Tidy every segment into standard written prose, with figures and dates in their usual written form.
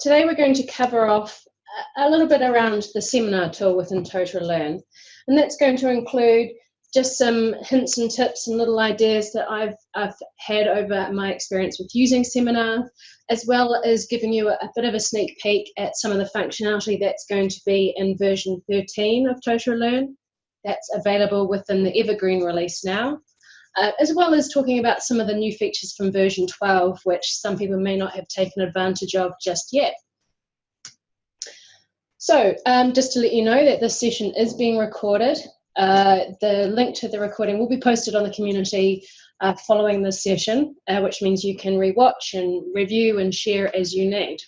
today we're going to cover off a little bit around the seminar tool within Totara Learn, and that's going to include just some hints and tips and little ideas that I've had over my experience with using Seminar, as well as giving you a bit of a sneak peek at some of the functionality that's going to be in version 13 of Totara Learn. That's available within the Evergreen release now, as well as talking about some of the new features from version 12, which some people may not have taken advantage of just yet. So just to let you know that this session is being recorded. The link to the recording will be posted on the community following this session, which means you can rewatch and review and share as you need.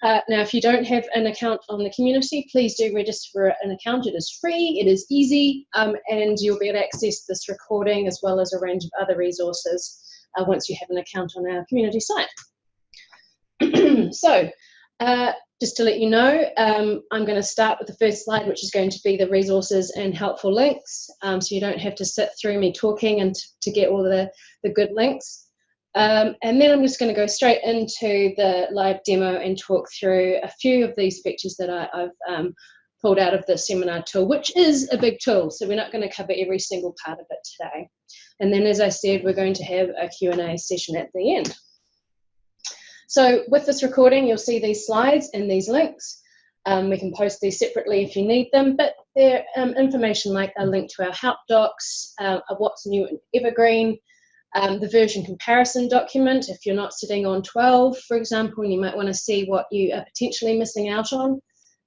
Now, if you don't have an account on the community, please do register for an account. It is free, it is easy, and you'll be able to access this recording as well as a range of other resources once you have an account on our community site. So, just to let you know, I'm going to start with the first slide, which is going to be the resources and helpful links, so you don't have to sit through me talking and to get all the good links. And then I'm just going to go straight into the live demo and talk through a few of these features that I've pulled out of the seminar tool, which is a big tool, so we're not going to cover every single part of it today. And then, as I said, we're going to have a Q&A session at the end. So with this recording, you'll see these slides and these links. We can post these separately if you need them, but they're information like a link to our help docs, what's new in Evergreen, the version comparison document. If you're not sitting on 12, for example, and you might want to see what you are potentially missing out on,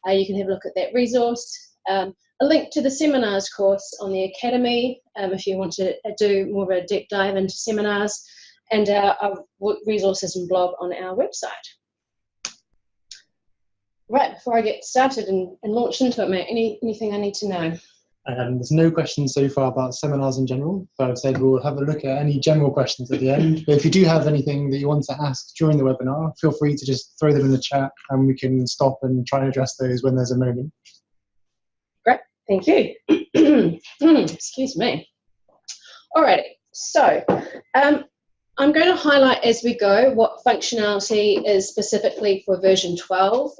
you can have a look at that resource. A link to the seminars course on the Academy, if you want to do more of a deep dive into seminars, and our resources and blog on our website. Right, before I get started and launch into it, mate, anything I need to know? There's no questions so far about seminars in general, but I've said we'll have a look at any general questions at the end. But if you do have anything that you want to ask during the webinar, feel free to just throw them in the chat and we can stop and try and address those when there's a moment. Great, thank you. Excuse me. Alrighty, so I'm going to highlight as we go what functionality is specifically for version 12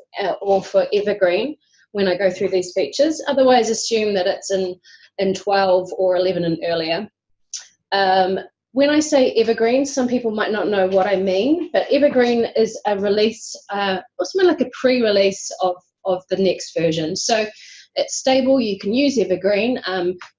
or for Evergreen when I go through these features. Otherwise, assume that it's in 12 or 11 and earlier. When I say Evergreen, some people might not know what I mean, but Evergreen is a release, or something like a pre-release of the next version. So it's stable, you can use Evergreen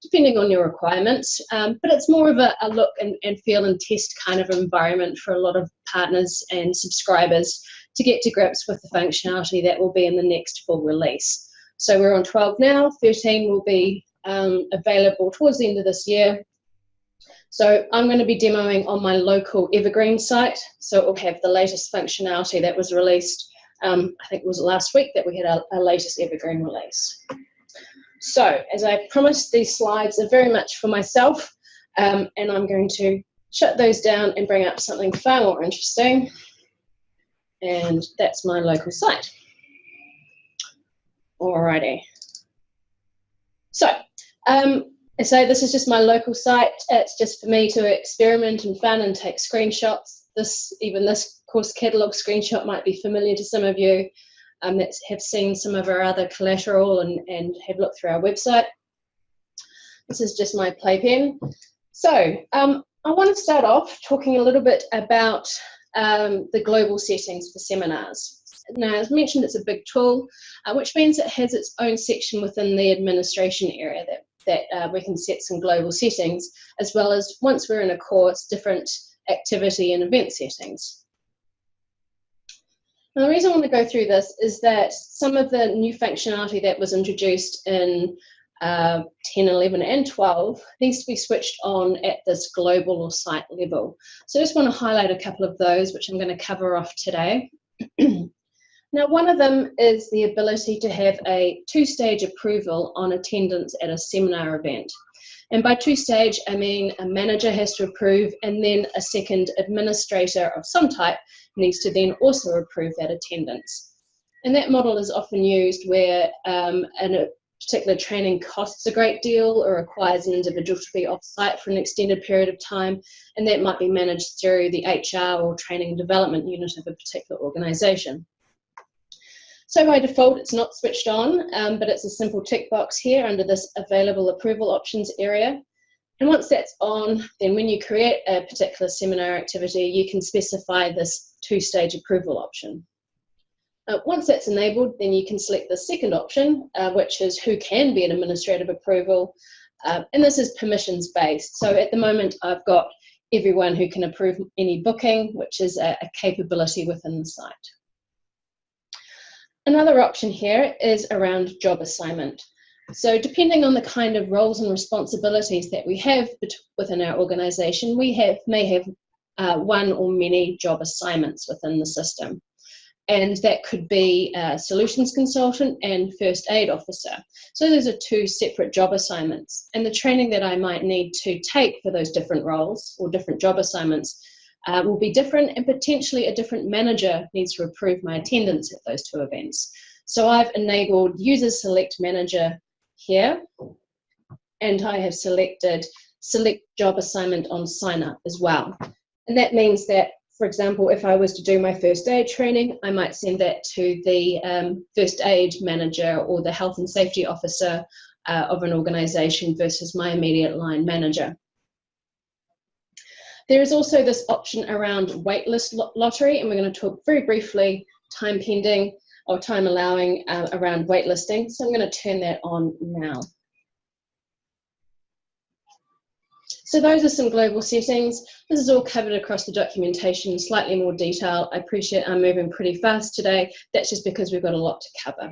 depending on your requirements, but it's more of a look and feel and test kind of environment for a lot of partners and subscribers to get to grips with the functionality that will be in the next full release. So we're on 12 now, 13 will be available towards the end of this year. So I'm going to be demoing on my local Evergreen site, so it will have the latest functionality that was released. I think it was last week that we had our latest Evergreen release. So, as I promised, these slides are very much for myself, and I'm going to shut those down and bring up something far more interesting, and that's my local site. Alrighty. So, this is just my local site. It's just for me to experiment and fun and take screenshots. Even this course catalog screenshot might be familiar to some of you that have seen some of our other collateral and have looked through our website. This is just my playpen. So I want to start off talking a little bit about the global settings for seminars. Now, as mentioned, it's a big tool, which means it has its own section within the administration area that we can set some global settings, as well as, once we're in a course, different activity and event settings. Now, the reason I want to go through this is that some of the new functionality that was introduced in 10, 11 and 12 needs to be switched on at this global or site level. So I just want to highlight a couple of those, which I'm going to cover off today. Now, one of them is the ability to have a two-stage approval on attendance at a seminar event. And by two-stage, I mean a manager has to approve, and then a second administrator of some type needs to then also approve that attendance. And that model is often used where a particular training costs a great deal or requires an individual to be off-site for an extended period of time, and that might be managed through the HR or training and development unit of a particular organisation. So by default, it's not switched on, but it's a simple tick box here under this available approval options area. And once that's on, then when you create a particular seminar activity, you can specify this two-stage approval option. Once that's enabled, then you can select the second option, which is who can be an administrative approval. And this is permissions based. So at the moment, I've got everyone who can approve any booking, which is a capability within the site. Another option here is around job assignment. So depending on the kind of roles and responsibilities that we have within our organisation, we may have one or many job assignments within the system. And that could be a solutions consultant and first aid officer. So those are two separate job assignments. And the training that I might need to take for those different roles or different job assignments will be different, and potentially a different manager needs to approve my attendance at those two events. So I've enabled User Select Manager here, and I have selected Select Job Assignment on Sign Up as well. And that means that, for example, if I was to do my first aid training, I might send that to the first aid manager or the health and safety officer of an organisation versus my immediate line manager. There is also this option around Waitlist Lottery, and we're going to talk very briefly, time pending or time allowing around waitlisting. So I'm going to turn that on now. So those are some global settings. This is all covered across the documentation, slightly more detail. I appreciate I'm moving pretty fast today. That's just because we've got a lot to cover.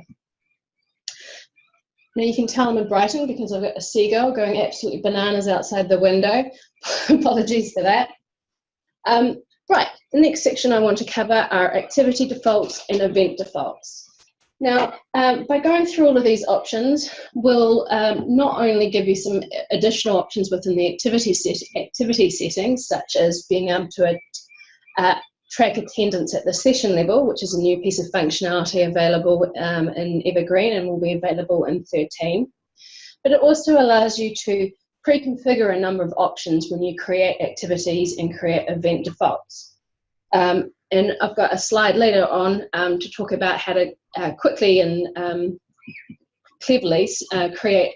Now you can tell I'm in Brighton because I've got a seagull going absolutely bananas outside the window. Apologies for that. Right, the next section I want to cover are activity defaults and event defaults. Now, by going through all of these options, we'll not only give you some additional options within the activity settings, such as being able to track attendance at the session level, which is a new piece of functionality available in Evergreen and will be available in 13. But it also allows you to pre-configure a number of options when you create activities and create event defaults. And I've got a slide later on to talk about how to quickly and cleverly create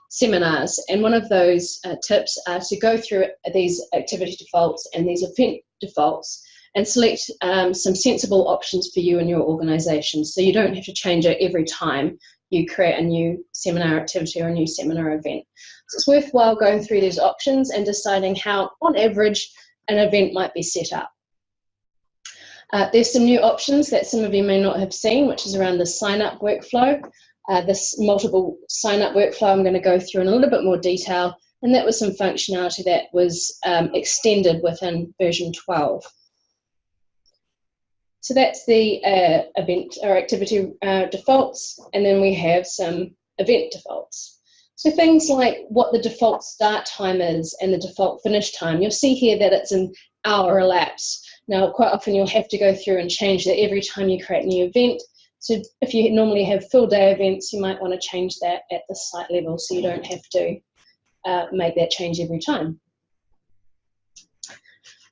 seminars. And one of those tips are to go through these activity defaults and these event defaults and select some sensible options for you and your organisation, so you don't have to change it every time you create a new seminar activity or a new seminar event. So it's worthwhile going through these options and deciding how, on average, an event might be set up. There's some new options that some of you may not have seen, which is around the sign-up workflow. This multiple sign-up workflow I'm going to go through in a little bit more detail, and that was some functionality that was extended within version 12. So that's the event or activity defaults, and then we have some event defaults. So things like what the default start time is and the default finish time. You'll see here that it's an hour elapsed. Now, quite often you'll have to go through and change that every time you create a new event. So if you normally have full day events, you might want to change that at the site level so you don't have to make that change every time.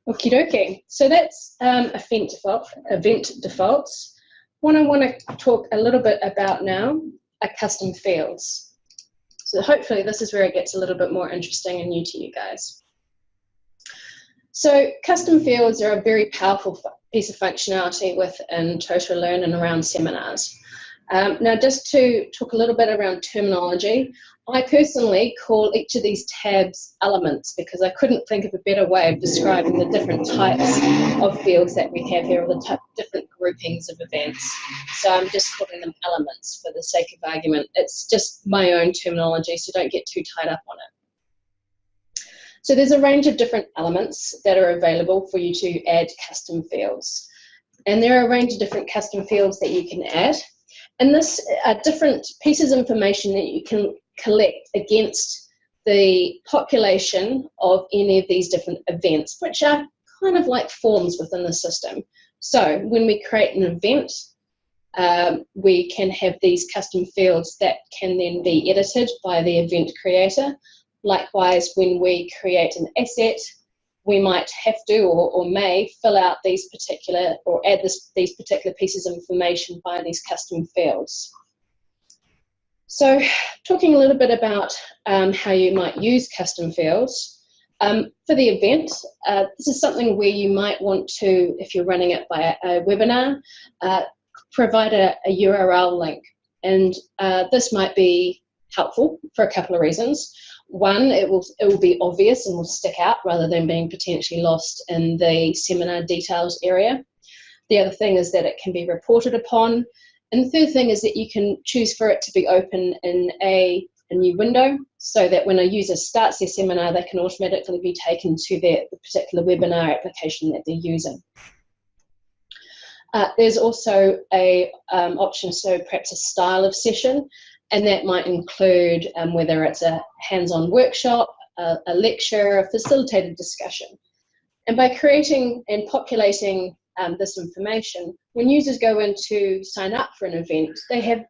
Okie dokie. So that's event defaults. What I want to talk a little bit about now are custom fields. So hopefully this is where it gets a little bit more interesting and new to you guys. So custom fields are a very powerful piece of functionality within Totara Learn and around seminars. Now, just to talk a little bit around terminology, I personally call each of these tabs elements because I couldn't think of a better way of describing the different types of fields that we have here, or the different groupings of events. So I'm just calling them elements for the sake of argument. It's just my own terminology, so don't get too tied up on it. So there's a range of different elements that are available for you to add custom fields. And there are a range of different custom fields that you can add. And this are different pieces of information that you can collect against the population of any of these different events, which are kind of like forms within the system. So when we create an event, we can have these custom fields that can then be edited by the event creator. Likewise, when we create an asset, we might have to or may fill out these particular or add these particular pieces of information via these custom fields. So talking a little bit about how you might use custom fields. For the event, this is something where you might want to, if you're running it by a webinar, provide a URL link. And this might be helpful for a couple of reasons. One, it will be obvious and will stick out rather than being potentially lost in the seminar details area. The other thing is that it can be reported upon. And the third thing is that you can choose for it to be open in a new window, so that when a user starts their seminar, they can automatically be taken to the particular webinar application that they're using. There's also a option, so perhaps a style of session, and that might include whether it's a hands-on workshop, a lecture, a facilitated discussion. And by creating and populating this information, when users go in to sign up for an event, they have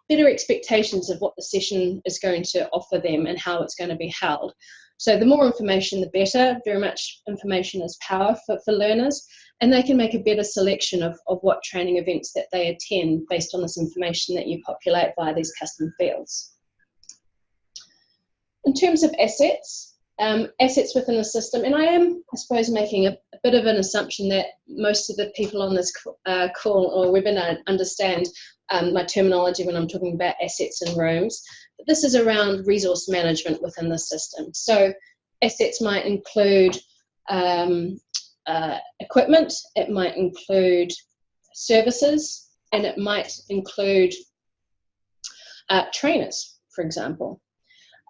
better expectations of what the session is going to offer them and how it's going to be held. So the more information, the better. Very much information is power for learners, and they can make a better selection of what training events that they attend based on this information that you populate via these custom fields. In terms of assets, assets within the system, and I am, I suppose, making a bit of an assumption that most of the people on this call or webinar understand my terminology when I'm talking about assets and rooms. But this is around resource management within the system. So assets might include equipment, it might include services, and it might include trainers, for example.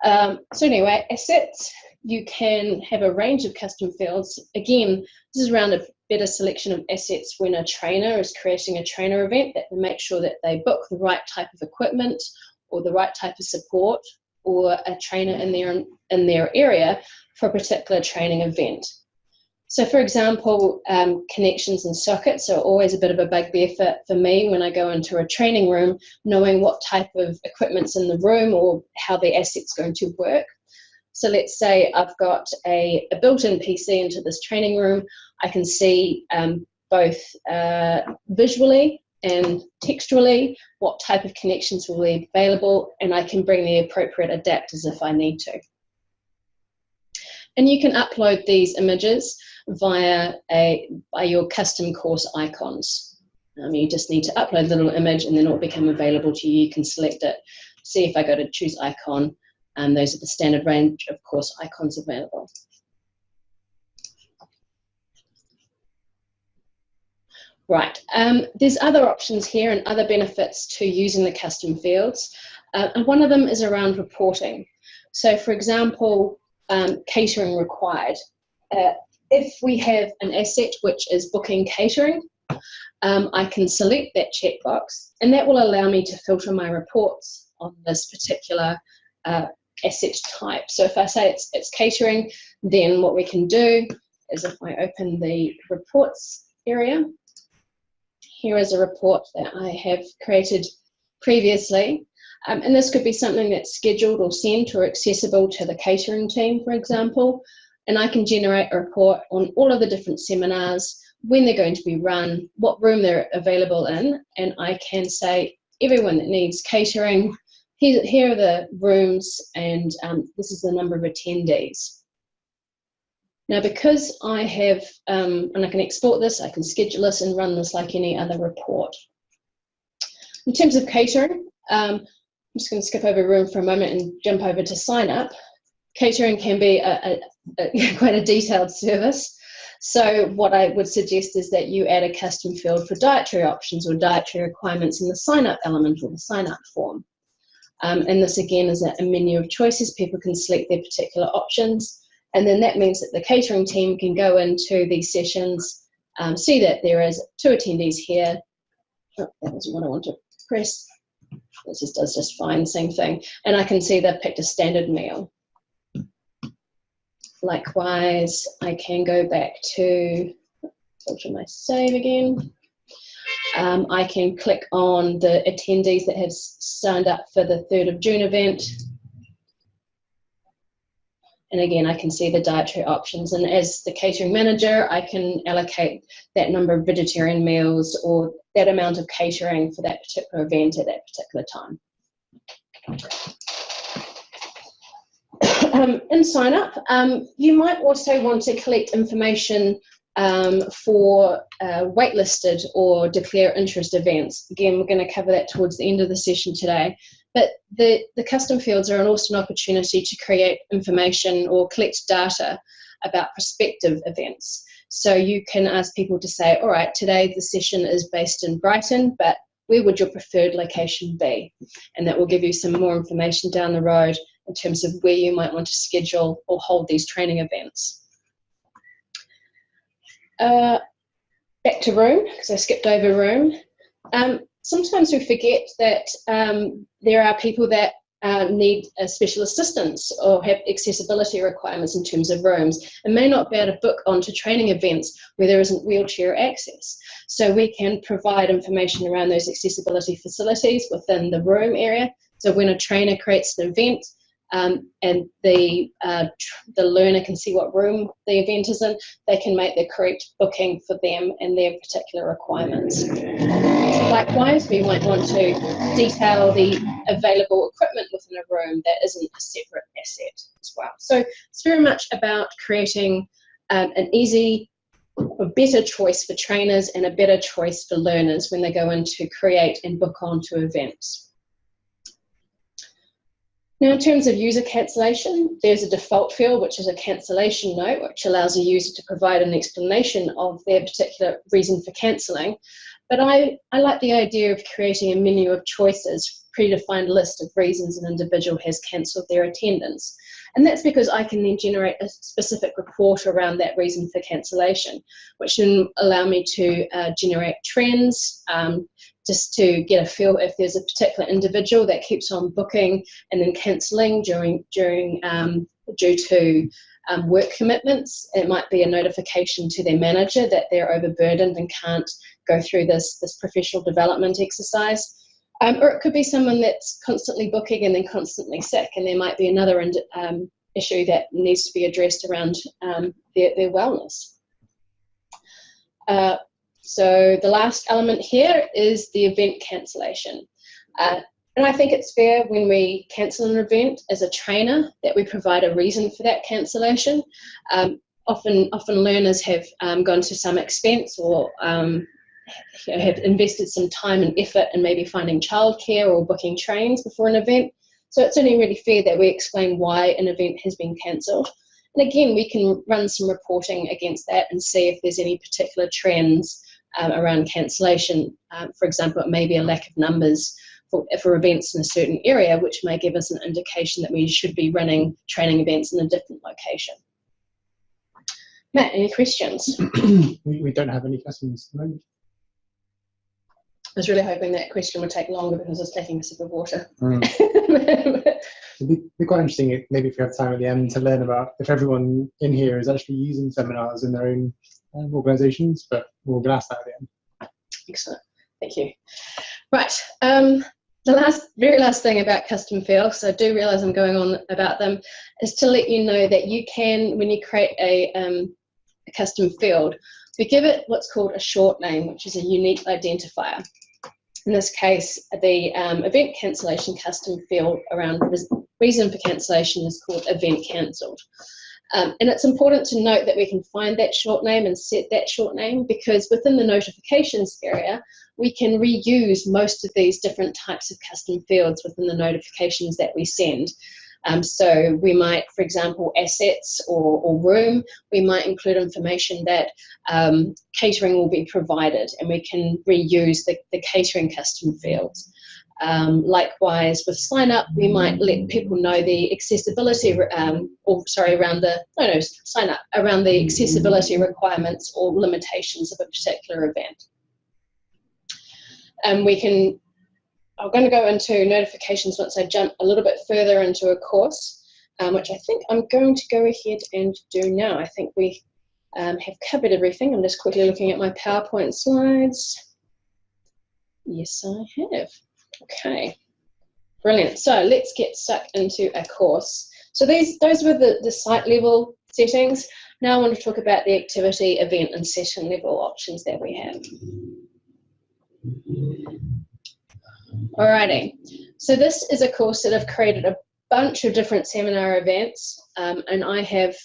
So anyway, assets, you can have a range of custom fields. Again, this is around a better selection of assets when a trainer is creating a trainer event, that they make sure that they book the right type of equipment or the right type of support or a trainer in their area for a particular training event. So for example, connections and sockets are always a bit of a bugbear for me when I go into a training room, knowing what type of equipment's in the room or how the asset's going to work. So let's say I've got a built-in PC into this training room. I can see both visually and textually what type of connections will be available, and I can bring the appropriate adapters if I need to. And you can upload these images via your custom course icons. You just need to upload a little image and then it will become available to you. You can select it. See if I go to choose icon, those are the standard range of course icons available. Right, there's other options here and other benefits to using the custom fields. And one of them is around reporting. So for example, catering required. If we have an asset which is booking catering, I can select that checkbox, and that will allow me to filter my reports on this particular asset type. So if I say it's catering, then what we can do is if I open the reports area, here is a report that I have created previously. And this could be something that's scheduled or sent or accessible to the catering team, for example. And I can generate a report on all of the different seminars, when they're going to be run, what room they're available in, and I can say everyone that needs catering, here are the rooms, and this is the number of attendees. Now, because I have, and I can export this, I can schedule this and run this like any other report. In terms of catering, I'm just going to skip over room for a moment and jump over to sign up. Catering can be quite a detailed service. So what I would suggest is that you add a custom field for dietary options or dietary requirements in the sign-up element or the sign-up form. And this again is a menu of choices. People can select their particular options. And then that means that the catering team can go into these sessions, see that there is 2 attendees here. Oh, that wasn't what I wanted to press. This just does just fine, same thing. And I can see they've picked a standard meal. Likewise, I can go back to filter my save again. I can click on the attendees that have signed up for the 3rd of June event. And again, I can see the dietary options. And as the catering manager, I can allocate that number of vegetarian meals or that amount of catering for that particular event at that particular time. In sign up, you might also want to collect information for waitlisted or declare interest events. Again, we're going to cover that towards the end of the session today. But the custom fields are also an opportunity to create information or collect data about prospective events. So you can ask people to say, all right, today the session is based in Brighton, but where would your preferred location be? And that will give you some more information down the road in terms of where you might want to schedule or hold these training events. Back to room, because I skipped over room. Sometimes we forget that there are people that need special assistance or have accessibility requirements in terms of rooms and may not be able to book onto training events where there isn't wheelchair access. So we can provide information around those accessibility facilities within the room area. So when a trainer creates an event, and the learner can see what room the event is in, they can make the correct booking for them and their particular requirements. Likewise, we might want to detail the available equipment within a room that isn't a separate asset as well. So it's very much about creating an easy, a better choice for trainers and a better choice for learners when they go in to create and book onto events. Now, in terms of user cancellation, there's a default field, which is a cancellation note, which allows a user to provide an explanation of their particular reason for cancelling. But I like the idea of creating a menu of choices, predefined list of reasons an individual has cancelled their attendance. And that's because I can then generate a specific report around that reason for cancellation, which can allow me to generate trends, just to get a feel if there's a particular individual that keeps on booking and then cancelling due to work commitments. It might be a notification to their manager that they're overburdened and can't go through this professional development exercise. Or it could be someone that's constantly booking and then constantly sick, and there might be another issue that needs to be addressed around their wellness. So the last element here is the event cancellation. And I think it's fair when we cancel an event as a trainer that we provide a reason for that cancellation. Often learners have gone to some expense or have invested some time and effort in maybe finding childcare or booking trains before an event. So it's only really fair that we explain why an event has been cancelled. And again, we can run some reporting against that and see if there's any particular trends around cancellation. For example, it may be a lack of numbers for events in a certain area, which may give us an indication that we should be running training events in a different location. Matt, any questions? We don't have any questions at the moment. I was really hoping that question would take longer because I was taking a sip of water. It'd be quite interesting, maybe if we have time at the end, to learn about if everyone in here is actually using seminars in their own organisations, but we'll ask that at the end. Excellent, thank you. Right, the very last thing about custom fields, so I do realise I'm going on about them, is to let you know that you can, when you create a custom field, we give it what's called a short name, which is a unique identifier. In this case, the event cancellation custom field around reason for cancellation is called event cancelled. And it's important to note that we can find that short name and set that short name, because within the notifications area, we can reuse most of these different types of custom fields within the notifications that we send. So we might, for example, assets or room, we might include information that catering will be provided, and we can reuse the catering custom fields. Likewise, with sign up, we might let people know the accessibility, around the accessibility requirements or limitations of a particular event. I'm going to go into notifications once I jump a little bit further into a course, which I think I'm going to go ahead and do now. I think we have covered everything. I'm just quickly looking at my PowerPoint slides. Yes, I have. Okay, brilliant. So let's get stuck into a course. So those were the site level settings. Now I want to talk about the activity, event, and session level options that we have. Alrighty, so this is a course that I've created a bunch of different seminar events, and I have,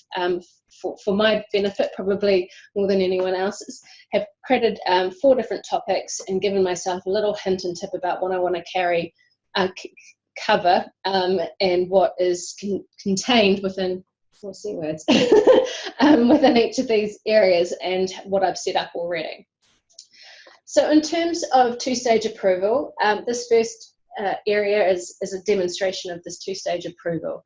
for my benefit, probably more than anyone else's, have created 4 different topics and given myself a little hint and tip about what I want to cover and what is contained within, we'll see words, within each of these areas and what I've set up already. So in terms of 2-stage approval, this first area is a demonstration of this 2-stage approval.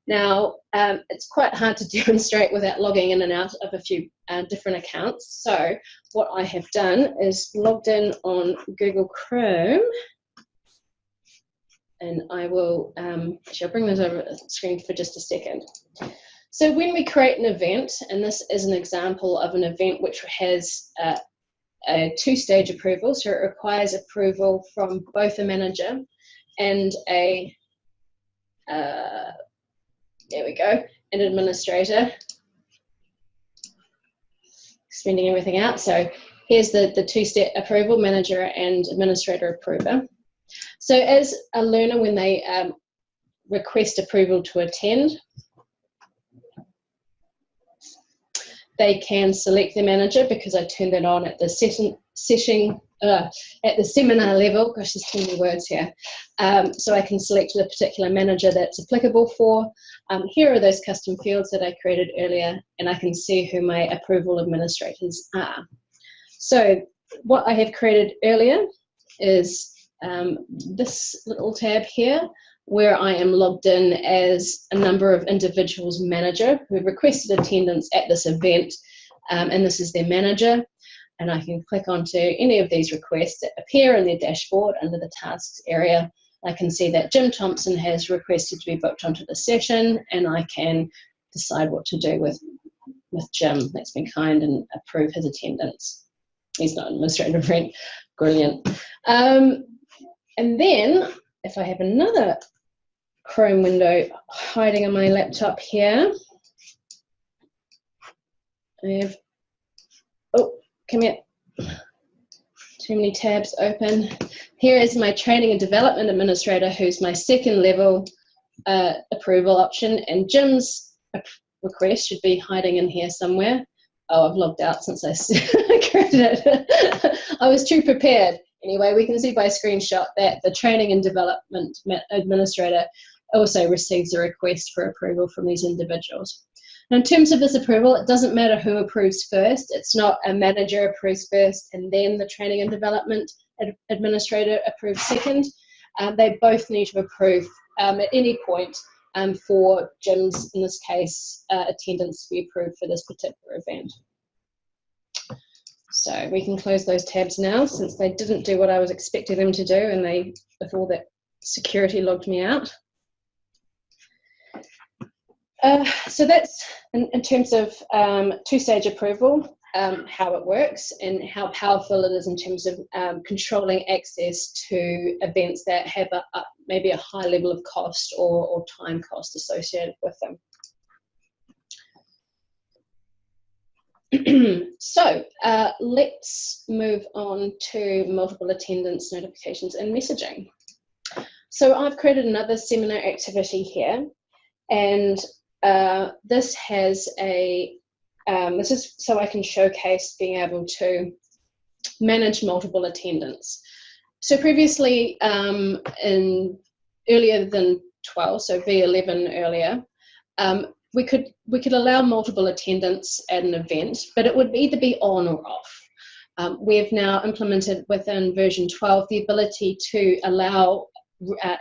Now, it's quite hard to demonstrate without logging in and out of a few different accounts. So what I have done is logged in on Google Chrome, and I will, actually I'll bring this over the screen for just a second. So when we create an event, and this is an example of an event which has a 2-stage approval, so it requires approval from both a manager and a, there we go, an administrator. Expanding everything out. So here's the 2-step approval, manager and administrator approver. So as a learner, when they request approval to attend, they can select the manager, because I turned that on at the at the seminar level. Gosh, there's too many words here. So I can select the particular manager that's applicable for. Here are those custom fields that I created earlier, and I can see who my approval administrators are. So what I have created earlier is this little tab here, where I am logged in as a number of individuals manager who requested attendance at this event, and this is their manager, and I can click onto any of these requests that appear in their dashboard under the tasks area. I can see that Jim Thompson has requested to be booked onto the session, and I can decide what to do with Jim. That's been kind, and approve his attendance. He's not an administrator friend. Brilliant. And then if I have another Chrome window hiding on my laptop here, I have, oh, come here, too many tabs open. Here is my training and development administrator, who's my 2nd level approval option, and Jim's request should be hiding in here somewhere. Oh, I've logged out since I created it. I was too prepared. Anyway, we can see by screenshot that the training and development administrator also receives a request for approval from these individuals. Now, in terms of this approval, it doesn't matter who approves first. It's not a manager approves first and then the training and development administrator approves second. They both need to approve at any point for Jim's, in this case, attendance to be approved for this particular event. So we can close those tabs now, since they didn't do what I was expecting them to do, and they, with all that security, logged me out. So that's in terms of 2-stage approval, how it works and how powerful it is in terms of controlling access to events that have maybe a high level of cost or time cost associated with them. So let's move on to multiple attendance notifications and messaging. So I've created another seminar activity here, and this has a, this is so I can showcase being able to manage multiple attendance. So previously, in earlier than 12, so V11 earlier, we could allow multiple attendance at an event, but it would either be on or off. We have now implemented within version 12 the ability to allow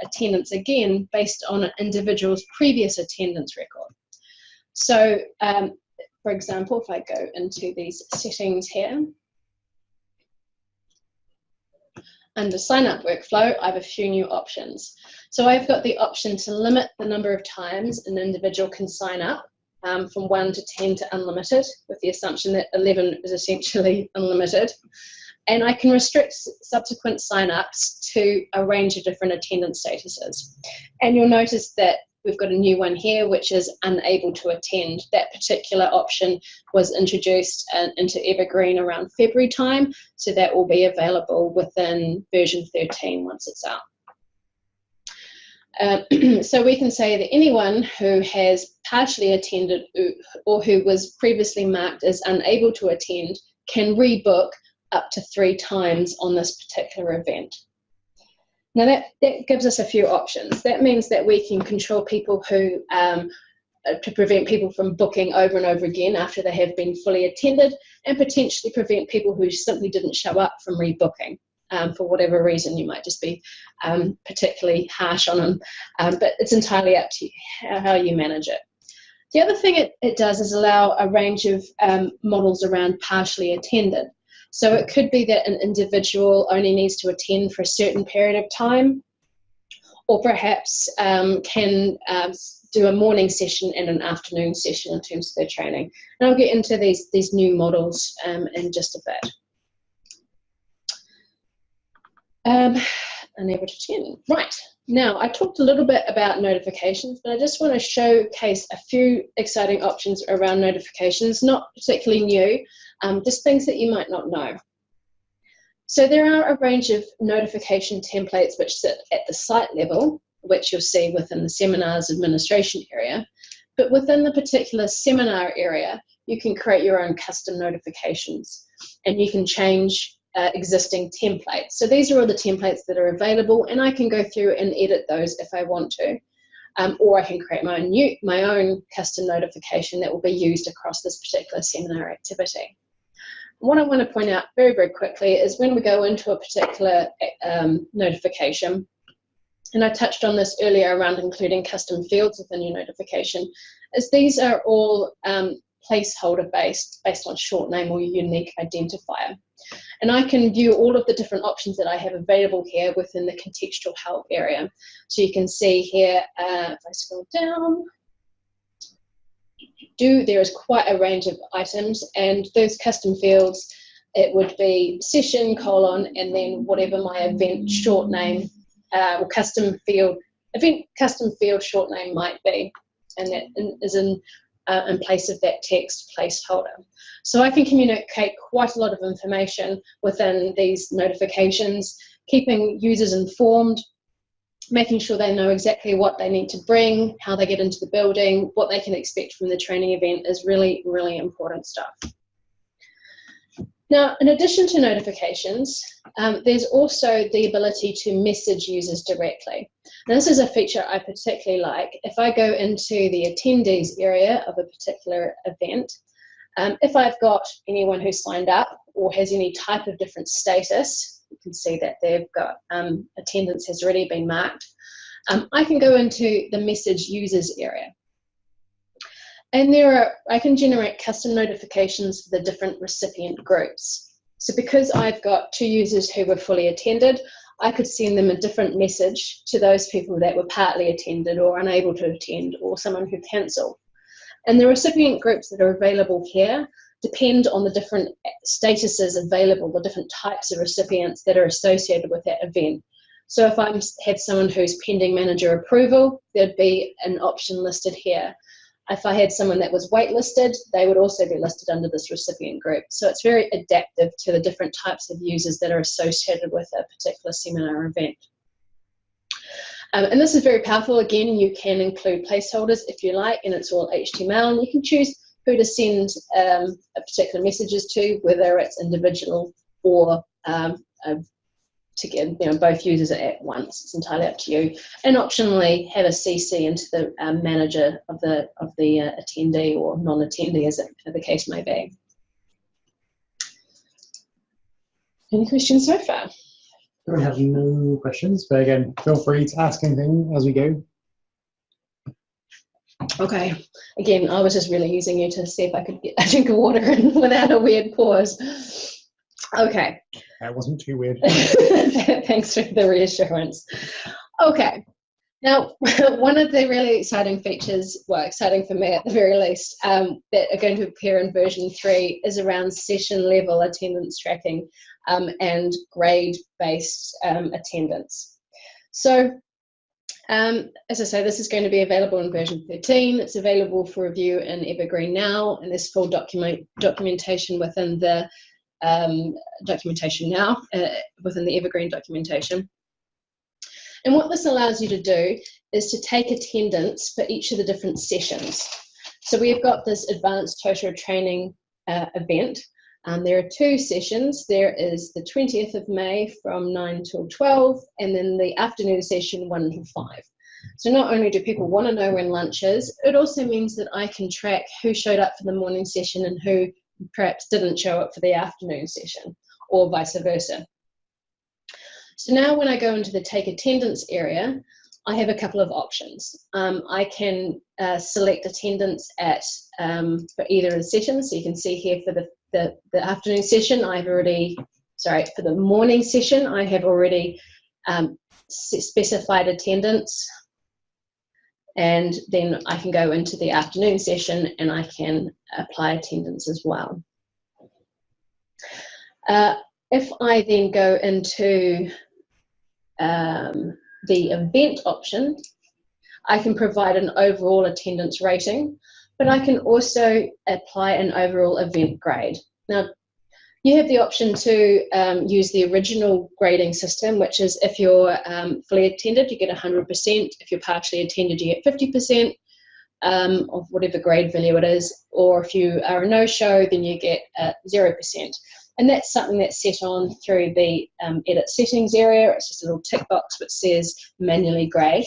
attendance again based on an individual's previous attendance record. So, for example, if I go into these settings here, under sign up workflow, I have a few new options. So I've got the option to limit the number of times an individual can sign up from 1 to 10 to unlimited, with the assumption that 11 is essentially unlimited. And I can restrict subsequent sign-ups to a range of different attendance statuses. And you'll notice that we've got a new one here, which is unable to attend. That particular option was introduced into Evergreen around February time, so that will be available within version 13 once it's out. So we can say that anyone who has partially attended or who was previously marked as unable to attend can rebook up to 3 times on this particular event. Now that gives us a few options. That means that we can control people who, to prevent people from booking over and over again after they have been fully attended, and potentially prevent people who simply didn't show up from rebooking. For whatever reason, you might just be particularly harsh on them, but it's entirely up to you how you manage it. The other thing it does is allow a range of models around partially attended. So it could be that an individual only needs to attend for a certain period of time, or perhaps can do a morning session and an afternoon session in terms of their training. And I'll get into these new models in just a bit. Unable to attend. Right, now I talked a little bit about notifications, but I just want to showcase a few exciting options around notifications, not particularly new, just things that you might not know. So there are a range of notification templates which sit at the site level, which you'll see within the seminars administration area, but within the particular seminar area, you can create your own custom notifications, and you can change existing templates. So these are all the templates that are available, and I can go through and edit those if I want to, or I can create my own custom notification that will be used across this particular seminar activity. What I want to point out very, very quickly is when we go into a particular notification, and I touched on this earlier around including custom fields within your notification, is these are all placeholder based on short name or unique identifier. And I can view all of the different options that I have available here within the contextual help area. So you can see here, if I scroll down, there is quite a range of items, and those custom fields, it would be session, colon, and then whatever my event short name or custom field short name might be. And that is in place of that text placeholder. So I can communicate quite a lot of information within these notifications, keeping users informed, making sure they know exactly what they need to bring, how they get into the building, what they can expect from the training event is really, really important stuff. Now, in addition to notifications, there's also the ability to message users directly. Now, this is a feature I particularly like. If I go into the attendees area of a particular event, if I've got anyone who's signed up or has any type of different status, you can see that they've got attendance has already been marked, I can go into the message users area. And I can generate custom notifications for the different recipient groups. So because I've got 2 users who were fully attended, I could send them a different message to those people that were partly attended or unable to attend, or someone who cancelled. And the recipient groups that are available here depend on the different statuses available, the different types of recipients that are associated with that event. So if I had someone who's pending manager approval, there'd be an option listed here. If I had someone that was waitlisted, they would also be listed under this recipient group. So it's very adaptive to the different types of users that are associated with a particular seminar event. And this is very powerful. Again, you can include placeholders if you like, and it's all HTML, and you can choose who to send a particular messages to, whether it's individual or to get both users at once. It's entirely up to you. And optionally have a CC into the manager of the attendee or non-attendee, as the case may be. Any questions so far? We have no questions, but again, feel free to ask anything as we go. Okay. Again, I was just really using you to see if I could get a drink of water in without a weird pause. Okay. That wasn't too weird. Thanks for the reassurance. Okay. Now, one of the really exciting features, well, exciting for me at the very least, that are going to appear in version 3 is around session level attendance tracking and grade-based attendance. So As I say, this is going to be available in version 13. It's available for review in Evergreen now, and there's full documentation within the documentation now, within the Evergreen documentation. And what this allows you to do is to take attendance for each of the different sessions. So we've got this advanced Totara training event. There are 2 sessions. There is the 20th of May from 9 till 12, and then the afternoon session 1 till 5. So not only do people want to know when lunch is, it also means that I can track who showed up for the morning session and who perhaps didn't show up for the afternoon session, or vice versa. So now when I go into the take attendance area, I have a couple of options. I can select attendance at for either of the sessions. So you can see here for the afternoon session, for the morning session, I have already specified attendance. And then I can go into the afternoon session and I can apply attendance as well. If I then go into the event option, I can provide an overall attendance rating, but I can also apply an overall event grade. Now, you have the option to use the original grading system, which is if you're fully attended, you get 100%. If you're partially attended, you get 50% of whatever grade value it is. Or if you are a no-show, then you get 0%. And that's something that's set on through the edit settings area. It's just a little tick box which says manually grade.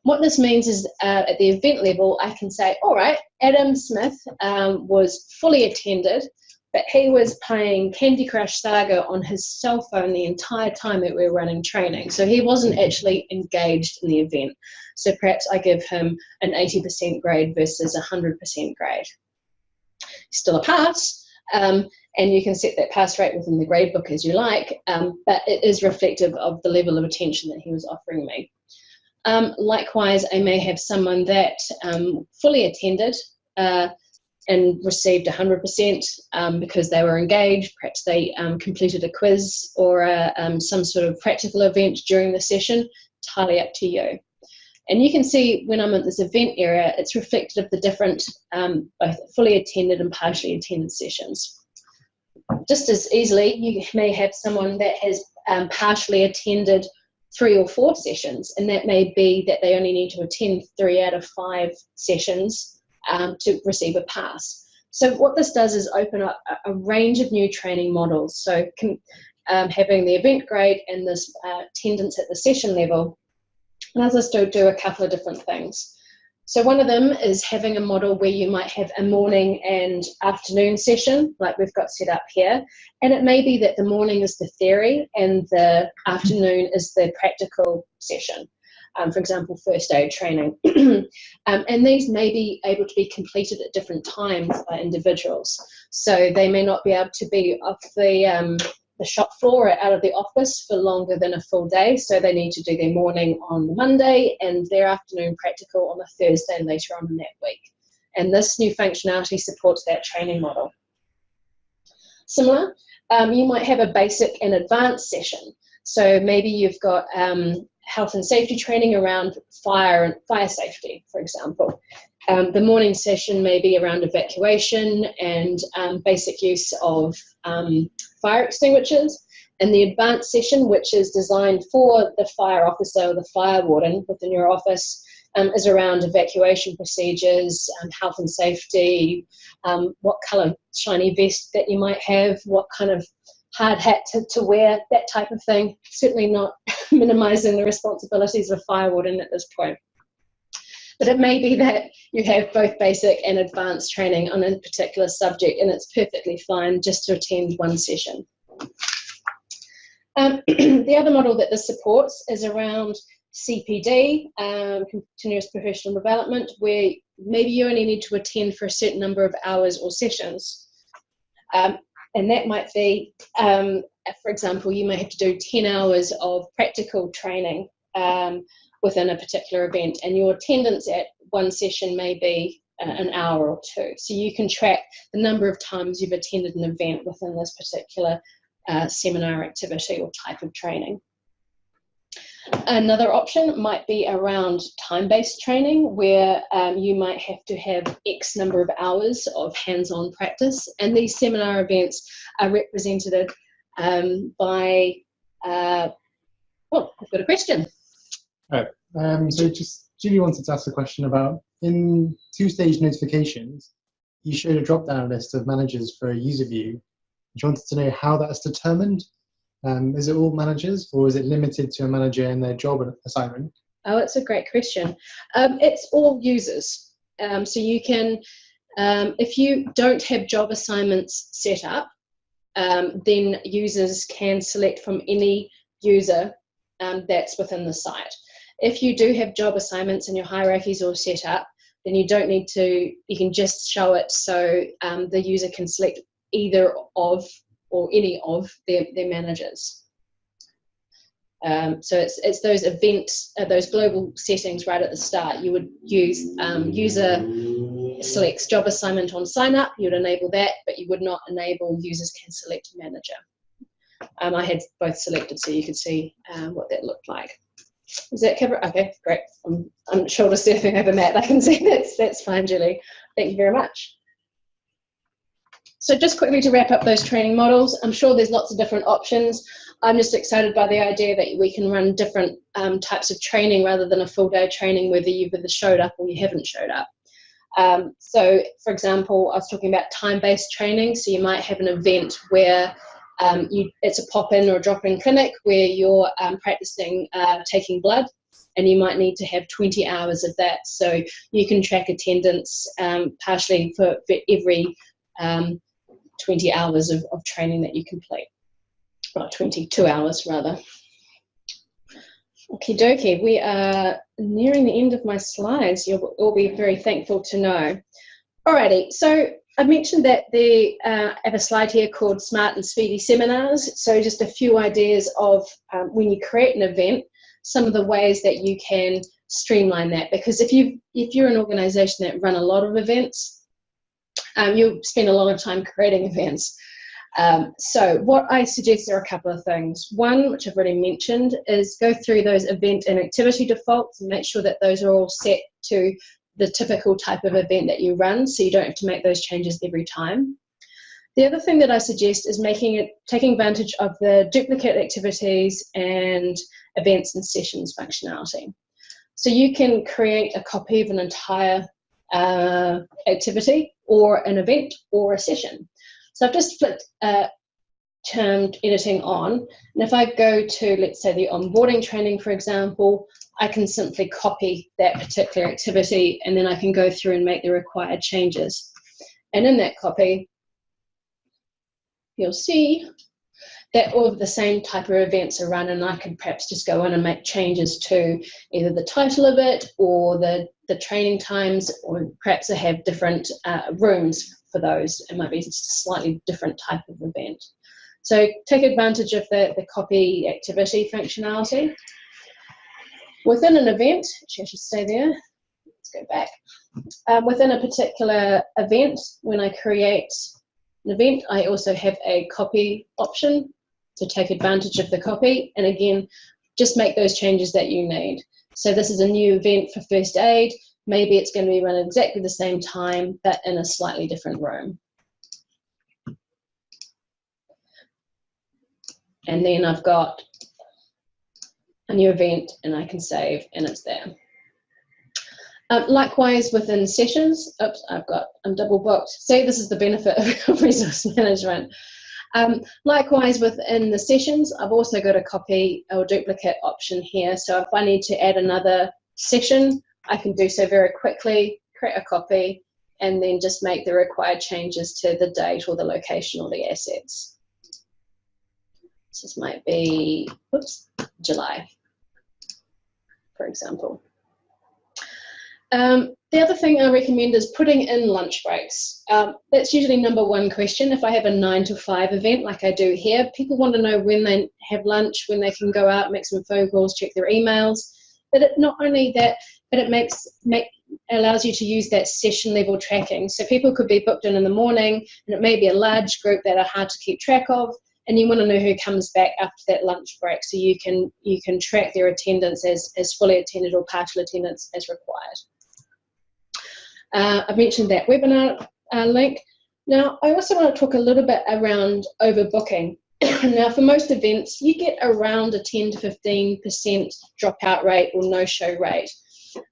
What this means is at the event level, I can say, all right, Adam Smith was fully attended, but he was playing Candy Crush Saga on his cell phone the entire time that we were running training. So he wasn't actually engaged in the event. So perhaps I give him an 80% grade versus 100% grade. Still a pass, and you can set that pass rate within the grade book as you like, but it is reflective of the level of attention that he was offering me. Likewise, I may have someone that fully attended and received 100% because they were engaged. Perhaps they completed a quiz or some sort of practical event during the session. Entirely up to you. And you can see when I'm at this event area, it's reflective of the different both fully attended and partially attended sessions. Just as easily, you may have someone that has partially attended 3 or 4 sessions, and that may be that they only need to attend 3 out of 5 sessions to receive a pass. So what this does is open up a range of new training models. So having the event grade and this attendance at the session level allows us to do a couple of different things. So one of them is having a model where you might have a morning and afternoon session, like we've got set up here. And it may be that the morning is the theory and the afternoon is the practical session. For example, first aid training. And these may be able to be completed at different times by individuals. So they may not be able to be off the shop floor or out of the office for longer than a full day. So they need to do their morning on the Monday and their afternoon practical on the Thursday later on in that week. And this new functionality supports that training model. Similar, you might have a basic and advanced session. So maybe you've got health and safety training around fire safety, for example. The morning session may be around evacuation and basic use of fire extinguishers. And the advanced session, which is designed for the fire officer or the fire warden within your office, is around evacuation procedures, health and safety, what colour shiny vest that you might have, what kind of hard hat to wear, that type of thing. Certainly not minimising the responsibilities of a fire warden at this point. But it may be that you have both basic and advanced training on a particular subject, and it's perfectly fine just to attend one session. The other model that this supports is around CPD, continuous professional development, where maybe you only need to attend for a certain number of hours or sessions. And that might be, for example, you may have to do 10 hours of practical training within a particular event, and your attendance at one session may be an hour or 2. So you can track the number of times you've attended an event within this particular seminar activity or type of training. Another option might be around time-based training, where you might have to have X number of hours of hands-on practice, and these seminar events are represented by, well, I've got a question. Right. So just Julie wanted to ask a question about, in two-stage notifications, you showed a drop-down list of managers for a user view. She wanted to know how that's determined. Is it all managers, or is it limited to a manager and their job assignment? Oh, it's a great question. It's all users. So you can, if you don't have job assignments set up, then users can select from any user that's within the site. If you do have job assignments and your hierarchies all set up, then you don't need to, you can just show it so the user can select either of or any of their managers. So it's those events, those global settings right at the start. You would use user selects job assignment on sign up, you would enable that, but you would not enable users can select manager. I had both selected so you could see what that looked like. Does that cover? Okay, great. I'm shoulder surfing over Matt. I can see that's fine, Julie. Thank you very much. So just quickly to wrap up those training models, I'm sure there's lots of different options. I'm just excited by the idea that we can run different types of training rather than a full day training, whether you've either showed up or you haven't showed up. So for example, I was talking about time-based training. So you might have an event where it's a pop-in or a drop-in clinic where you're practicing taking blood, and you might need to have 20 hours of that. So you can track attendance partially for every 20 hours of training that you complete, or 22 hours rather. Okie dokie, we are nearing the end of my slides. You'll all be very thankful to know. Alrighty, so I mentioned that I have a slide here called Smart and Speedy Seminars. So just a few ideas of when you create an event, some of the ways that you can streamline that. Because if you're an organisation that run a lot of events, you'll spend a lot of time creating events. So what I suggest are a couple of things. One, which I've already mentioned, is go through those event and activity defaults and make sure that those are all set to the typical type of event that you run, so you don't have to make those changes every time. The other thing that I suggest is taking advantage of the duplicate activities and events and sessions functionality. So you can create a copy of an entire activity or an event or a session. So I've just flipped termed editing on, and if I go to, let's say, the onboarding training, for example, I can simply copy that particular activity, and then I can go through and make the required changes. And in that copy, you'll see that all of the same type of events are run, and I can perhaps just go in and make changes to either the title of it or the training times, or perhaps I have different rooms for those. It might be just a slightly different type of event. So take advantage of the copy activity functionality. Within an event, actually I should stay there, let's go back. Within a particular event, when I create an event, I also have a copy option to take advantage of the copy, and again, just make those changes that you need. So this is a new event for first aid, maybe it's going to be run at exactly the same time, but in a slightly different room. And then I've got a new event and I can save, and it's there. Likewise within sessions, oops, I'm double booked. See, this is the benefit of resource management. Likewise within the sessions, I've also got a copy or duplicate option here. So if I need to add another session, I can do so very quickly, create a copy, and then just make the required changes to the date or the location or the assets. This might be, oops, July, for example. The other thing I recommend is putting in lunch breaks. That's usually number one question. If I have a 9 to 5 event like I do here, people want to know when they have lunch, when they can go out, make some phone calls, check their emails. But not only that, but it allows you to use that session level tracking. So people could be booked in the morning, and it may be a large group that are hard to keep track of. and you want to know who comes back after that lunch break, so you can track their attendance as fully attended or partial attendance as required. I mentioned that webinar link. Now, I also want to talk a little bit around overbooking. Now, for most events, you get around a 10 to 15% dropout rate or no-show rate.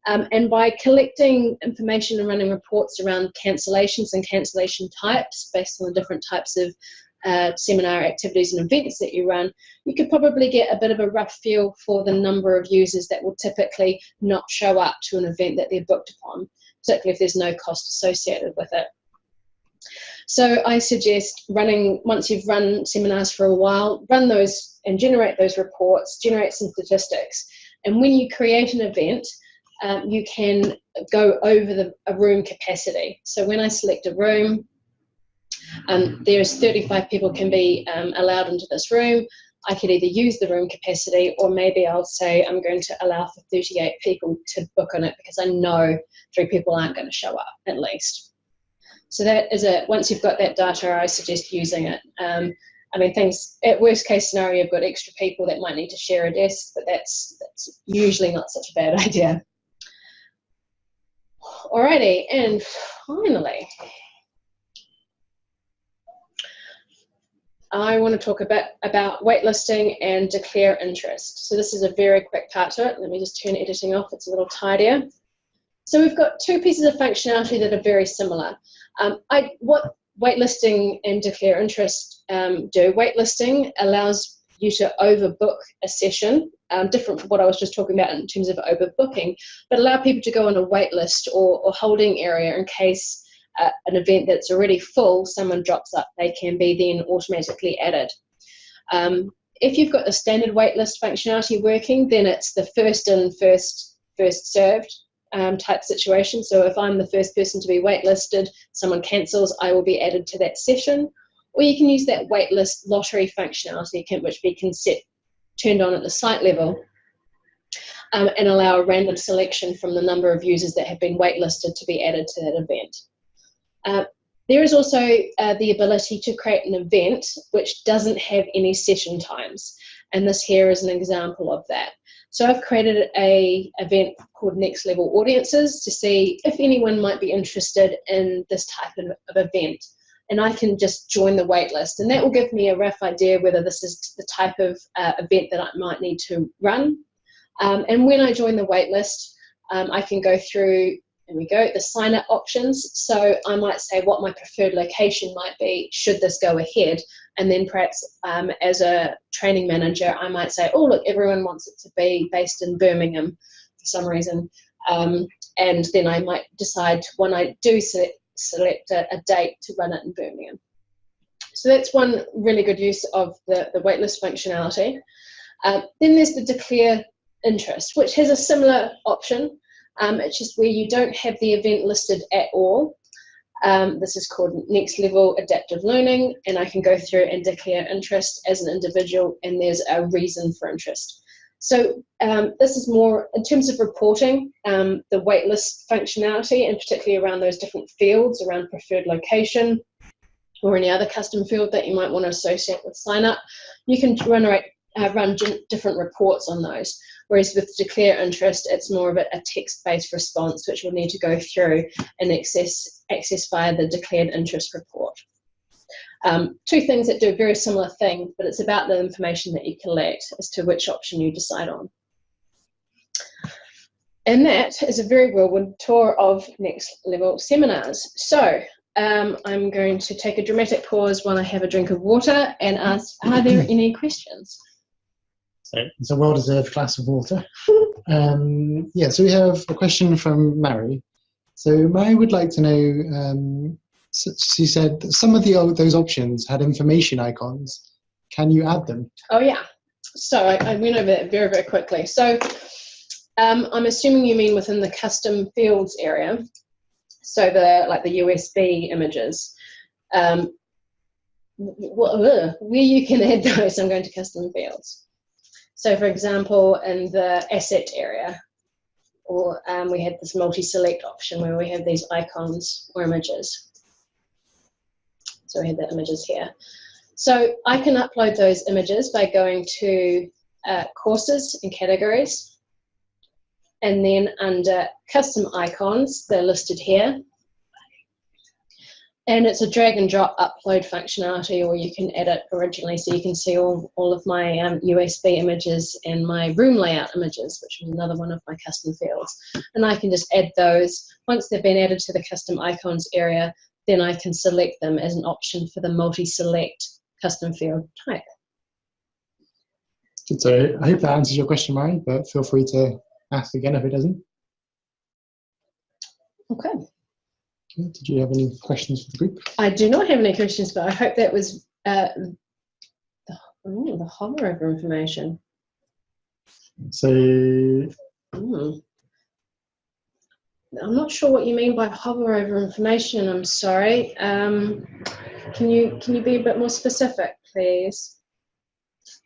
And by collecting information and running reports around cancellations and cancellation types based on the different types of seminar activities and events that you run, you could probably get a bit of a rough feel for the number of users that will typically not show up to an event that they're booked upon, particularly if there's no cost associated with it. So I suggest once you've run seminars for a while, run those and generate those reports, generate some statistics. And when you create an event, you can go over a room capacity. So when I select a room, there's 35 people can be allowed into this room. I could either use the room capacity, or maybe I'll say I'm going to allow for 38 people to book on it because I know 3 people aren't going to show up at least. So that is once you've got that data, I suggest using it. I mean, at worst case scenario, you've got extra people that might need to share a desk, but that's usually not such a bad idea. Alrighty, and finally, I want to talk a bit about waitlisting and declare interest. So this is a very quick part to it. Let me just turn editing off, it's a little tidier. So we've got 2 pieces of functionality that are very similar. What waitlisting and declare interest do, waitlisting allows you to overbook a session, different from what I was just talking about in terms of overbooking, but allow people to go on a waitlist or holding area in case an event that's already full, someone drops up, they can be then automatically added. If you've got the standard waitlist functionality working, then it's the first in, first served type situation. So if I'm the first person to be waitlisted, someone cancels, I will be added to that session. Or you can use that Waitlist Lottery functionality, which we can set turned on at the site level, and allow a random selection from the number of users that have been waitlisted to be added to that event. There is also the ability to create an event which doesn't have any session times, and this here is an example of that. So I've created an event called Next Level Audiences to see if anyone might be interested in this type of event. And I can just join the waitlist, and that will give me a rough idea whether this is the type of event that I might need to run. And when I join the waitlist, I can go through, there we go, the sign up options. So I might say what my preferred location might be should this go ahead. And then perhaps as a training manager, I might say, oh, look, everyone wants it to be based in Birmingham for some reason. And then I might decide when I do select a date to run it in Birmingham. So that's one really good use of the waitlist functionality. Then there's the declare interest, which has a similar option. It's just where you don't have the event listed at all. This is called Next Level Adaptive Learning, and I can go through and declare interest as an individual, and there's a reason for interest. So this is more in terms of reporting, the waitlist functionality, and particularly around those different fields, around preferred location or any other custom field that you might want to associate with sign up. You can run different reports on those. Whereas with declare interest, it's more of a text-based response, which we'll need to go through and access via the declared interest report. 2 things that do a very similar thing, but it's about the information that you collect as to which option you decide on. And that is a very whirlwind tour of Next Level seminars. So I'm going to take a dramatic pause while I have a drink of water and ask, are there any questions? It's a well-deserved glass of water. Yeah, so we have a question from Mary. So Mary would like to know, she said that some of those options had information icons. Can you add them? Oh yeah, so I went over that very, very quickly. So I'm assuming you mean within the custom fields area. So like the USB images. Where you can add those, I'm going to custom fields. So for example, in the asset area, or we had this multi-select option where we have these icons or images. So we had the images here. So I can upload those images by going to courses and categories, and then under custom icons, they're listed here. And it's a drag and drop upload functionality, or you can edit originally, so you can see all of my USB images and my room layout images, which is another one of my custom fields. And I can just add those. Once they've been added to the custom icons area, then I can select them as an option for the multi-select custom field type. So I hope that answers your question, Mary, but feel free to ask again if it doesn't. Okay. Did you have any questions for the group? I do not have any questions, but I hope that was the hover over information. So I'm not sure what you mean by hover over information. I'm sorry. Can you be a bit more specific, please?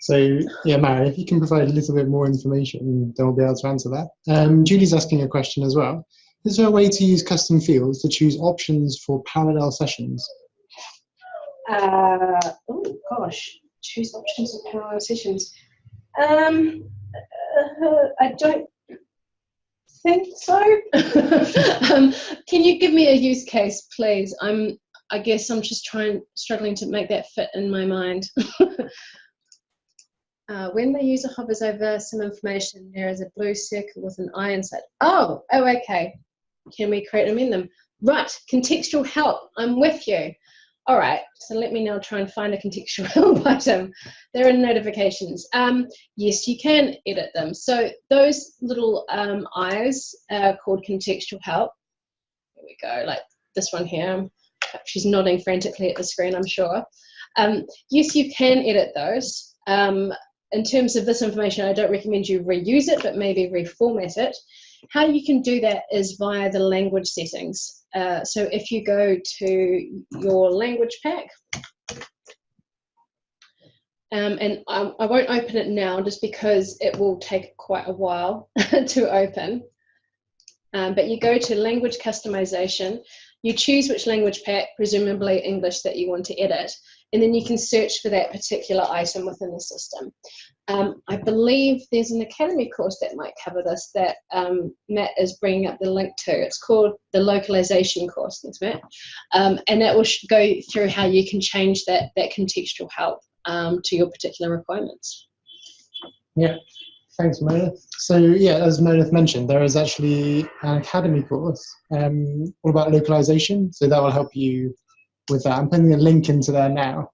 So yeah, Mary, if you can provide a little bit more information, then we'll be able to answer that. Julie's asking a question as well. Is there a way to use custom fields to choose options for parallel sessions? Oh gosh, choose options for parallel sessions. I don't think so. Can you give me a use case, please? I guess I'm just struggling to make that fit in my mind. When the user hovers over some information, there is a blue circle with an eye inside. Oh, okay. Can we create and amend them? Right, contextual help. I'm with you. All right, so let me now try and find a contextual help item. They're in notifications. Yes, you can edit them. So those little eyes are called contextual help. Here we go, like this one here. She's nodding frantically at the screen, I'm sure. Yes, you can edit those. In terms of this information, I don't recommend you reuse it, but maybe reformat it. How you can do that is via the language settings. So if you go to your language pack, and I won't open it now just because it will take quite a while to open, but you go to language customization, you choose which language pack, presumably English, that you want to edit, and then you can search for that particular item within the system. I believe there's an Academy course that might cover this that Matt is bringing up the link to. It's called the localization course. Thanks, Matt. And that will go through how you can change that contextual help to your particular requirements. Yeah, thanks, Meredith. So yeah, as Meredith mentioned, there is actually an Academy course all about localization. So that will help you with that. I'm putting a link into there now.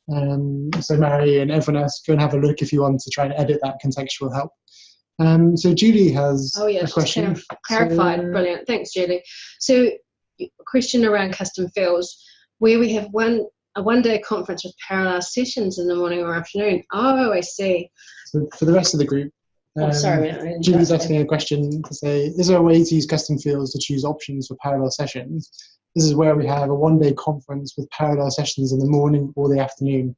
So Mary and everyone else, go and have a look if you want to try and edit that contextual help. So Julie has a question. Clarified. So, brilliant. Thanks, Julie. So a question around custom fields, where we have a one-day conference with parallel sessions in the morning or afternoon. Oh, I see. So for the rest of the group, Julie's asking a question to say, is there a way to use custom fields to choose options for parallel sessions? This is where we have a one-day conference with parallel sessions in the morning or the afternoon.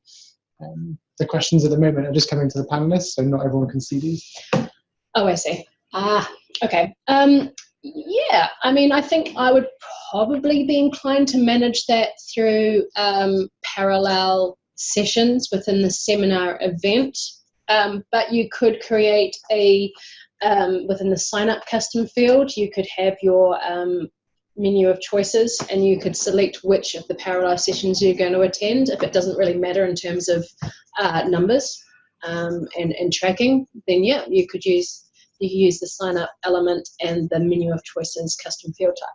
The questions at the moment are just coming to the panelists, so not everyone can see these. Oh, I see. Okay. Yeah, I mean, I think I would probably be inclined to manage that through parallel sessions within the seminar event. But you could create within the sign-up custom field, you could have your menu of choices, and you could select which of the parallel sessions you're going to attend. If it doesn't really matter in terms of numbers and tracking, then yeah, you could use the sign up element and the menu of choices custom field type.